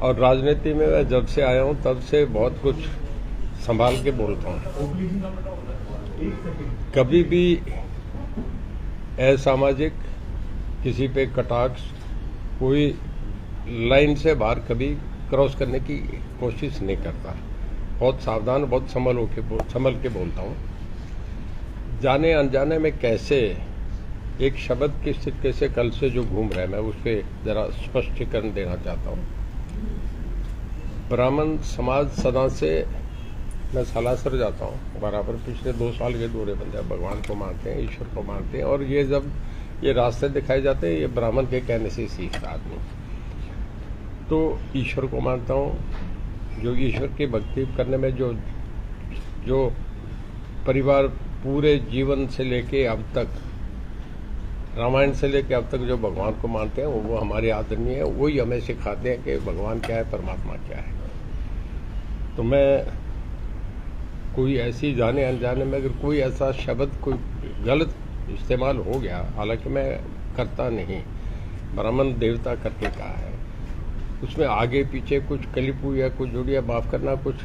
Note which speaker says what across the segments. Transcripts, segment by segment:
Speaker 1: और राजनीति में मैं जब से आया हूं तब से बहुत कुछ संभाल के बोलता हूं। कभी भी असामाजिक, किसी पे कटाक्ष, कोई लाइन से बाहर कभी क्रॉस करने की कोशिश नहीं करता। बहुत सावधान, बहुत संभल के बोलता हूं। जाने अनजाने में कैसे एक शब्द किस तरीके से कल से जो घूम रहा है, मैं उस पर जरा स्पष्टीकरण देना चाहता हूं। ब्राह्मण समाज सदा से, मैं सालासर जाता हूं बराबर, पिछले 2 साल के दौरे बन जाए, भगवान को मानते हैं, ईश्वर को मानते हैं, और ये जब ये रास्ते दिखाए जाते हैं, ये ब्राह्मण के कहने से सीखता आदमी। तो ईश्वर को मानता हूं। जो ईश्वर की भक्ति करने में जो परिवार पूरे जीवन से लेके अब तक, रामायण से लेके अब तक जो भगवान को मानते हैं वो हमारे आदरणीय है। वही हमें सिखाते हैं कि भगवान क्या है, परमात्मा क्या है। तो मैं कोई ऐसी जाने अनजाने में अगर कोई ऐसा शब्द कोई गलत इस्तेमाल हो गया, हालांकि मैं करता नहीं, ब्राह्मण देवता करके कहा है, उसमें आगे पीछे कुछ कलिपू या कुछ जोड़िया, माफ करना, कुछ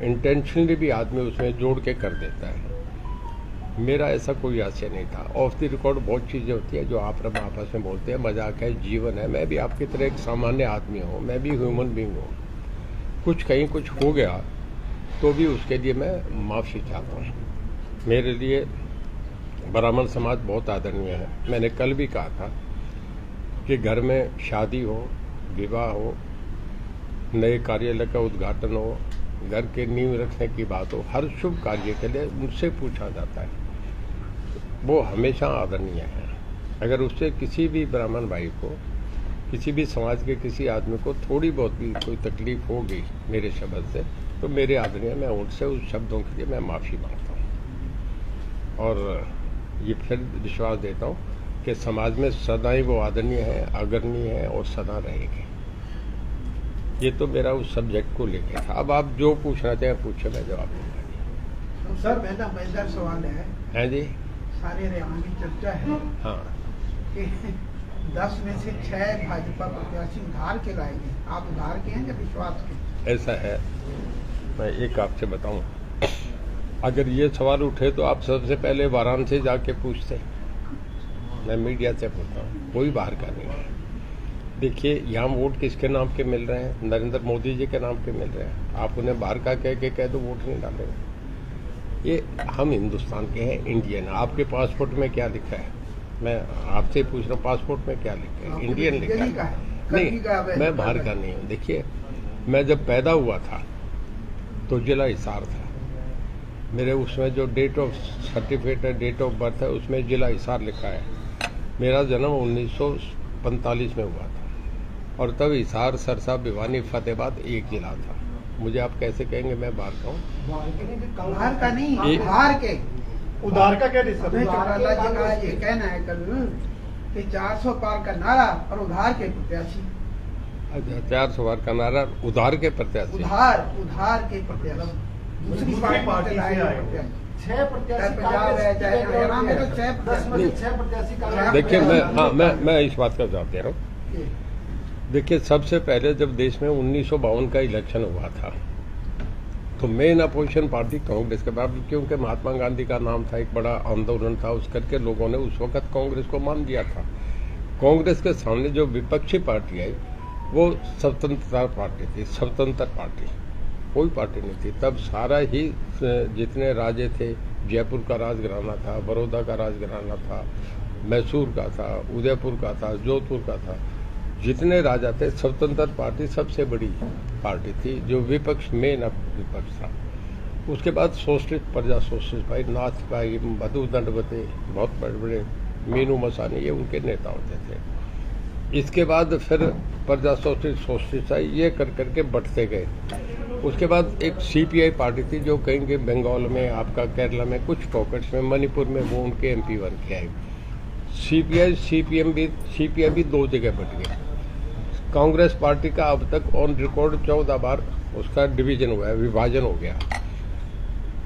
Speaker 1: इंटेंशनली भी आदमी उसमें जोड़ के कर देता है। मेरा ऐसा कोई आशय नहीं था। ऑफ द रिकॉर्ड बहुत चीज़ें होती है जो आप आपस में बोलते हैं, मजाक है, जीवन है। मैं भी आपकी तरह एक सामान्य आदमी हूँ, मैं भी ह्यूमन बींग हूँ। कुछ कहीं कुछ हो गया तो भी उसके लिए मैं माफ़ी चाहता हूँ। मेरे लिए ब्राह्मण समाज बहुत आदरणीय है। मैंने कल भी कहा था कि घर में शादी हो, विवाह हो, नए कार्यालय का उद्घाटन हो, घर के नींव रखने की बात हो, हर शुभ कार्य के लिए मुझसे पूछा जाता है। वो हमेशा आदरणीय है। अगर उससे किसी भी ब्राह्मण भाई को, किसी भी समाज के किसी आदमी को थोड़ी बहुत भी कोई तकलीफ हो गई मेरे शब्द से, तो मेरे आदरणीय, मैं उनसे उस शब्दों के लिए मैं माफ़ी मांगता हूँ। और ये फिर विश्वास देता हूँ कि समाज में सदा ही वो आदरणीय है, अग्रणीय है और सदा रहेगी। ये तो मेरा उस सब्जेक्ट को लेकर था। अब आप जो पूछना चाहें पूछे, मैं जवाब दूंगा।
Speaker 2: तो सर, मेरा मजेदार सवाल है
Speaker 1: जी,
Speaker 2: सारे हरियाणा की चर्चा है कि 10 में से 6 भाजपा प्रत्याशी उधार के लाएंगे। आप उधार के हैं या विश्वास के?
Speaker 1: ऐसा है, मैं एक आपसे बताऊं, अगर ये सवाल उठे तो आप सबसे पहले वाराणसी जाके पूछते। मैं मीडिया से पूछता हूँ, कोई बाहर का नहीं है। देखिए, यहाँ वोट किसके नाम के मिल रहे हैं? नरेंद्र मोदी जी के नाम पे मिल रहे हैं। आप उन्हें बाहर का कह दो वोट नहीं डालेंगे। ये हम हिंदुस्तान के हैं, इंडियन। आपके पासपोर्ट में क्या लिखा है? मैं आपसे पूछ रहा हूँ, पासपोर्ट में क्या लिखा है? इंडियन लिखा है। नहीं, मैं बाहर का नहीं हूँ। देखिए, मैं जब पैदा हुआ था तो जिला हिसार था। मेरे उसमें जो डेट ऑफ सर्टिफिकेट है, डेट ऑफ बर्थ है, उसमें जिला हिसार लिखा है। मेरा जन्म 1945 में हुआ था और तब हिसार, सरसा, भिवानी, फतेहाबाद एक जिला था। मुझे आप कैसे कहेंगे मैं बाहर का हूँ?
Speaker 2: बाहर का नहीं, उधार के।
Speaker 3: उधार का क्या
Speaker 2: ये कहना है कल कि 400 पार का नारा और उधार के प्रत्याशी।
Speaker 1: अच्छा, 400 पार का नारा, उधार के प्रत्याशी।
Speaker 2: उधार के प्रत्याशी दूसरी पार्टी से आए 6 प्रत्याशी पंजाब है, चाहे हरियाणा में, तो 6 प्रत्याशी।
Speaker 1: देखिए, मैं इस बात का जवाब दे रहा हूँ। देखिए, सबसे पहले जब देश में 1952 का इलेक्शन हुआ था तो मेन अपोजिशन पार्टी कांग्रेस के बाद, क्योंकि महात्मा गांधी का नाम था, एक बड़ा आंदोलन था, उस करके लोगों ने उस वक्त कांग्रेस को मान दिया था। कांग्रेस के सामने जो विपक्षी पार्टी आई वो स्वतंत्रता पार्टी थी। स्वतंत्र पार्टी कोई पार्टी नहीं थी। तब सारा ही जितने राजे थे, जयपुर का राजघराना था, बड़ौदा का राजघराना था, मैसूर का था, उदयपुर का था, जोधपुर का था, जितने राजा थे, स्वतंत्र पार्टी सबसे बड़ी पार्टी थी जो विपक्ष में विपक्ष था। उसके बाद सोशलिस्ट, प्रजा सोशलिस्ट भाई, नाथ भाई, मधु दंडवते, बहुत बड़े बड़े, मीनू मसानी, ये उनके नेता होते थे। इसके बाद फिर प्रजा सोशलिस्ट आई, ये कर करके बढ़ते गए। उसके बाद एक सीपीआई पार्टी थी जो कहेंगे बंगाल में, आपका केरला में, कुछ पॉकेट्स में, मणिपुर में, वो उनके एमपी बन के आए। सीपीआई भी 2 जगह बट गए। कांग्रेस पार्टी का अब तक ऑन रिकॉर्ड 14 बार उसका डिवीजन हुआ है, विभाजन हो गया।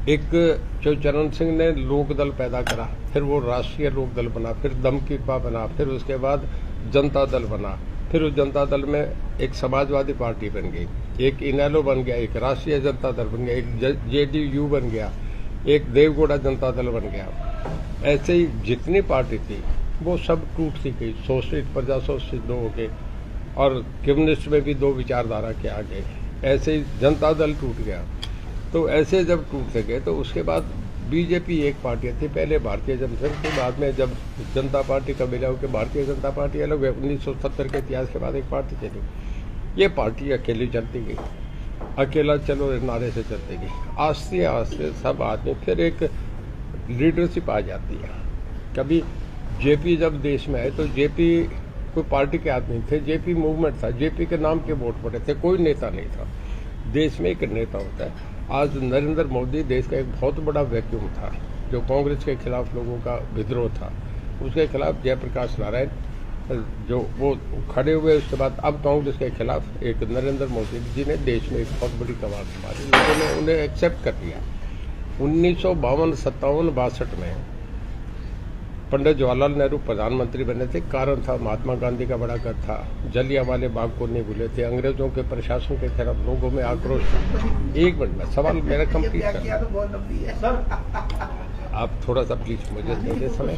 Speaker 1: एक जो चरण सिंह ने लोक दल पैदा करा, फिर वो राष्ट्रीय लोक दल बना, फिर दमकीपा बना, फिर उसके बाद जनता दल बना, फिर उस जनता दल में एक समाजवादी पार्टी बन गई, एक इनेलो बन गया, एक राष्ट्रीय जनता दल बन गया, एक जेडीयू बन गया, एक देवगौड़ा जनता दल बन गया। ऐसे ही जितनी पार्टी थी वो सब टूट सी गई, सोशलिस्ट प्रजा सोशलिस्ट दो हो गए और कम्युनिस्ट में भी दो विचारधारा के आ गए। ऐसे ही जनता दल टूट गया। तो ऐसे जब टूटते गए तो उसके बाद बीजेपी एक पार्टी थी, पहले भारतीय जनता पार्टी, बाद में जब जनता पार्टी का मिला होकर भारतीय जनता पार्टी अलग हुई। 1970 के इतिहास के बाद एक पार्टी चली, ये पार्टी अकेली चलती गई, अकेला चलो नारे से चलती गई। आस्ते आस्ते सब आदमी फिर एक लीडरशिप आ जाती है। कभी जेपी जब देश में आए तो जेपी कोई पार्टी के आदमी थे, जेपी मूवमेंट था, जेपी के नाम के वोट पड़े थे, कोई नेता नहीं था। देश में एक नेता होता है। आज नरेंद्र मोदी देश का एक बहुत बड़ा वैक्यूम था, जो कांग्रेस के खिलाफ लोगों का विद्रोह था, उसके खिलाफ जयप्रकाश नारायण जो वो खड़े हुए। उसके बाद अब कांग्रेस के खिलाफ एक नरेंद्र मोदी जी ने देश में एक बहुत बड़ी कवायद संभाली, लोगों ने उन्हें एक्सेप्ट कर लिया। 1952, 57, 62 में पंडित जवाहरलाल नेहरू प्रधानमंत्री बने थे। कारण था महात्मा गांधी का बड़ा कद था, जलियांवाले बाग को नहीं भूले थे, अंग्रेजों के प्रशासन के खिलाफ लोगों में आक्रोश था। एक मिनट में सवाल मेरा कंप्लीट कर, आप थोड़ा सा प्लीज मुझे दे समय।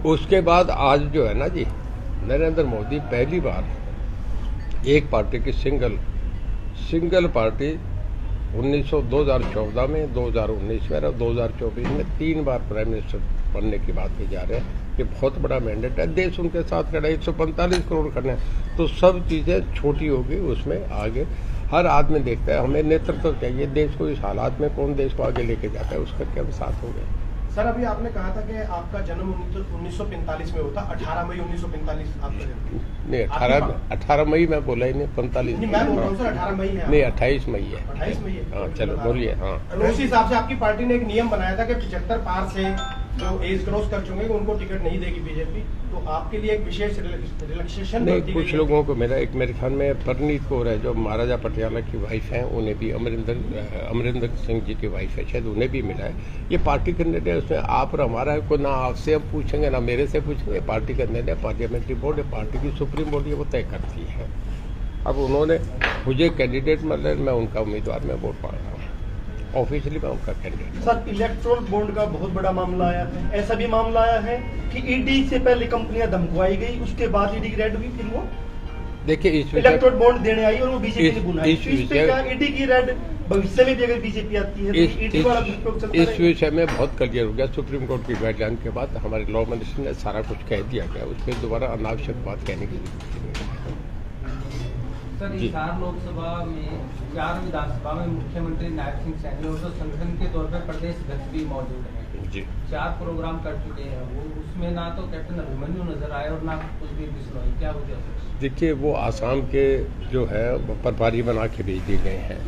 Speaker 1: उसके बाद आज जो है ना जी, नरेंद्र मोदी पहली बार एक पार्टी की सिंगल पार्टी 2014 में, 2019 में और 2024 में 3 बार प्राइम मिनिस्टर बनने की बात की जा रहे हैं। ये बहुत बड़ा मैंडेट है, देश उनके साथ खड़ा है। 145 करोड़ करने, तो सब चीजें छोटी होगी, उसमें आगे हर आदमी देखता है हमें नेतृत्व चाहिए। देश को इस हालात में कौन देश को आगे लेके जाता है, उसका क्या हम साथ होंगे।
Speaker 3: सर अभी आपने कहा था कि आपका जन्म 1945 में होता, 18 मई 1945 आपका जन्म।
Speaker 1: नहीं, 18 मई में बोला ही नहीं, 45
Speaker 3: नहीं, मैं बोल रहा हूँ सर 18 मई है।
Speaker 1: नहीं, 28 मई है।
Speaker 3: 28 मई है।
Speaker 1: हाँ चलो बोलिए। हाँ,
Speaker 3: उस हिसाब से आपकी पार्टी ने एक नियम बनाया था कि 75 पार से जो एज क्रॉस कर चुके हैं उनको टिकट नहीं देगी बीजेपी, तो आपके लिए एक विशेष रिलैक्सेशन
Speaker 1: नहीं, कुछ लोगों को मेरा एक मेरे ख्याल में परनीत कौर है जो महाराजा पटियाला की वाइफ है, उन्हें भी अमरिंदर सिंह जी की वाइफ है, शायद उन्हें भी मिला है। ये पार्टी का निर्णय, उसमें आप और हमारा को ना आपसे हम पूछेंगे ना मेरे से पूछेंगे, पार्टी का निर्णय पार्लियामेंट्री बोर्ड है, पार्टी की सुप्रीम बोर्ड है, वो तय करती है। अब उन्होंने मुझे कैंडिडेट मतलब मैं उनका उम्मीदवार मैं वोट पा रहा हूँ, ऑफिशियली मैं उनका कैंडिडेट।
Speaker 4: सर इलेक्ट्रोल बॉन्ड का बहुत बड़ा मामला आया है, ऐसा भी मामला आया है कि ईडी से पहले कंपनियां धमकवाई गई, उसके बाद ईडी रेड हुई, फिर वो
Speaker 1: देखिए इस
Speaker 4: इलेक्ट्रोल बॉन्ड देने आई और वो बीजेपी ने बुनाई। इस पे क्या ईडी की रेड भविष्य में भी अगर बीजेपी आती है तो ईडी वाला दुष्प्रयोग चलता रहेगा?
Speaker 1: इस विषय में बहुत क्लियर हो गया। सुप्रीम कोर्ट की गाइडलाइन के बाद हमारे लॉ मिनिस्टर ने सारा कुछ कह दिया गया, उस पर दोबारा अनावश्यक बात कहने की जरूरत नहीं है।
Speaker 5: सर हिसार लोकसभा में 4 विधानसभा में मुख्यमंत्री नायब सिंह सैनी और तो संगठन के तौर पर प्रदेश अध्यक्ष भी मौजूद हैं
Speaker 1: जी।
Speaker 5: 4 प्रोग्राम कर चुके हैं वो, उसमें ना तो कैप्टन अभिमन्यु नजर आए और ना कुलदीप बिश्नोई, क्या वजह है?
Speaker 1: देखिए वो आसाम के जो है प्रभारी बना के भेज दिए गए हैं।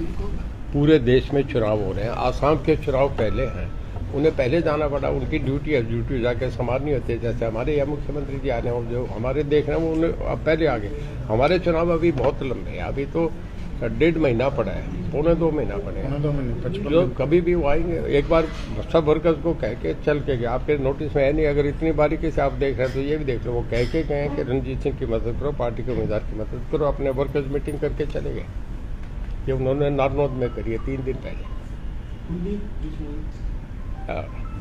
Speaker 1: पूरे देश में चुनाव हो रहे हैं, आसाम के चुनाव पहले हैं, उन्हें पहले जाना पड़ा, उनकी ड्यूटी है, ड्यूटी जाके संभालनी होती है। जैसे हमारे यहाँ मुख्यमंत्री जी आ रहे हैं, जो हमारे देख रहे हैं वो उन्हें अब पहले आ गए। हमारे चुनाव अभी बहुत लंबे हैं, अभी तो 1.5 महीना पड़ा है, 1.25 महीना पड़े हैं। जो कभी भी वो आएंगे, एक बार सब वर्कर्स को कह के चल के गए, आपके नोटिस में है नहीं, अगर इतनी बारीकी से आप देख रहे हैं तो ये भी देख लो, वो कह के गए कि रणजीत सिंह की मदद करो, पार्टी के उम्मीदवार की मदद करो, अपने वर्कर्स मीटिंग करके चले गए। ये उन्होंने नारनौद में करी है 3 दिन पहले।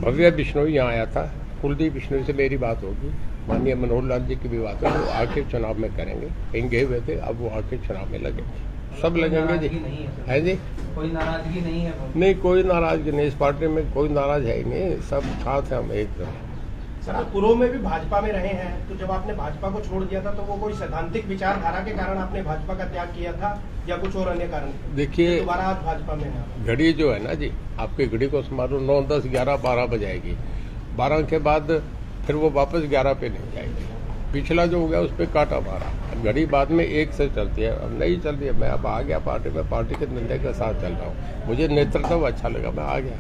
Speaker 1: भव्य बिश्नोई यहाँ आया था, कुलदीप बिश्नोई से मेरी बात होगी, माननीय मनोहर लाल जी की भी बात है, वो आके चुनाव में करेंगे, कहीं गए हुए थे, अब वो आके चुनाव में लगेंगे, सब लगेंगे जी। है जी,
Speaker 5: कोई नाराजगी नहीं है?
Speaker 1: नहीं कोई नाराजगी नहीं, इस पार्टी में कोई नाराज है ही नहीं, सब साथ है हम एकदम।
Speaker 3: सर आप पूर्व में भी भाजपा में रहे हैं, तो जब आपने भाजपा को छोड़ दिया था तो वो कोई सैद्धांतिक विचारधारा के कारण आपने भाजपा का त्याग किया था या कुछ और अन्य कारण?
Speaker 1: देखिए
Speaker 3: दोबारा आज भाजपा में है।
Speaker 1: घड़ी जो है ना जी, आपकी घड़ी को संभालो 9, 10, 11, 12 बजाएगी, 12 के बाद फिर वो वापस 11 पे नहीं जाएगी। पिछला जो हो गया उस पर काटा मारा, घड़ी बाद में 1 से चलती है, अब नहीं चल रही है। मैं अब आ गया पार्टी में, पार्टी के निर्णय के साथ चल रहा हूँ, मुझे नेतृत्व अच्छा लगा, मैं आ गया।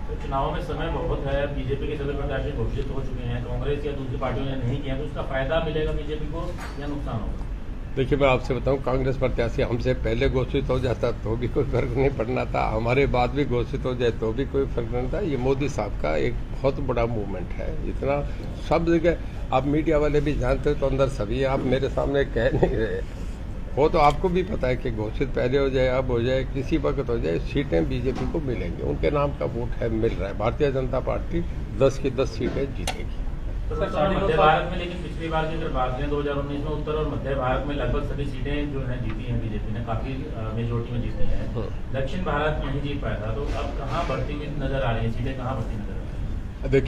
Speaker 6: तो चुनाव में समय बहुत है, बीजेपी के सभी प्रत्याशी घोषित हो चुके हैं, कांग्रेस या दूसरी पार्टियों ने नहीं किया, तो उसका फायदा मिलेगा बीजेपी को या नुकसान होगा?
Speaker 1: देखिए, मैं आपसे बताऊं, कांग्रेस प्रत्याशी हमसे पहले घोषित हो जाता तो भी कोई फर्क नहीं पड़ना था, हमारे बाद भी घोषित हो जाए तो भी कोई फर्क नहीं था। ये मोदी साहब का एक बहुत बड़ा मूवमेंट है, इतना सब जगह आप मीडिया वाले भी जानते हो, तो अंदर सभी आप मेरे सामने कह नहीं रहे, वो तो आपको भी पता है कि घोषित पहले हो जाए, अब हो जाए, किसी वक्त हो जाए, सीटें बीजेपी को मिलेंगी, उनके नाम का वोट है, मिल रहा है। भारतीय जनता पार्टी 10 की 10 सीटें जीतेगी।
Speaker 6: तो मध्य भारत में, लेकिन पिछली बार की अगर बात करें 2019 में उत्तर और मध्य भारत में लगभग सभी सीटें जो है जीती हैं बीजेपी ने, काफी मेजोरिटी में जीती है। दक्षिण भारत नहीं जीत पाया था, तो अब कहाँ बढ़ती हुई नजर आ रही है सीटें, कहाँ बढ़ती नजर आ रही है?
Speaker 1: देखिए